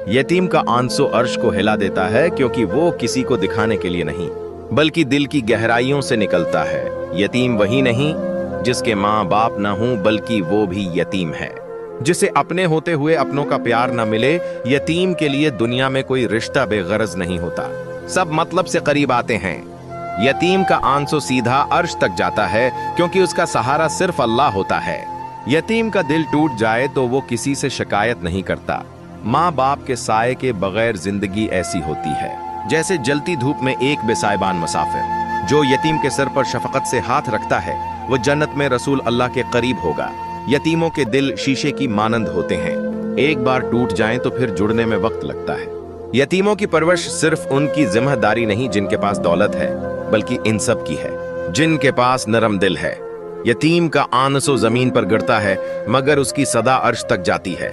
यतीम का आंसू अर्श को हिला देता है, क्योंकि वो किसी को दिखाने के लिए नहीं बल्कि दिल की गहराइयों से निकलता है। यतीम वही नहीं जिसके माँ बाप न हों, बल्कि वो भी यतीम है जिसे अपने होते हुए अपनों का प्यार न मिले। यतीम के लिए दुनिया में कोई रिश्ता बेगरज नहीं होता, सब मतलब से करीब आते हैं। यतीम का आंसू सीधा अर्श तक जाता है, क्योंकि उसका सहारा सिर्फ अल्लाह होता है। यतीम का दिल टूट जाए तो वो किसी से शिकायत नहीं करता। माँ बाप के साए के बगैर जिंदगी ऐसी होती है जैसे जलती धूप में एक बेसाइबान मुसाफिर। जो यतीम के सर पर शफकत से हाथ रखता है वो जन्नत में रसूल अल्लाह के करीब होगा। यतीमों के दिल शीशे की मानंद होते हैं, एक बार टूट जाएं तो फिर जुड़ने में वक्त लगता है। यतीमों की परवरिश सिर्फ उनकी जिम्मेदारी नहीं जिनके पास दौलत है, बल्कि इन सब की है जिनके पास नरम दिल है। यतीम का आंसू जमीन पर गिरता है, मगर उसकी सदा अर्श तक जाती है।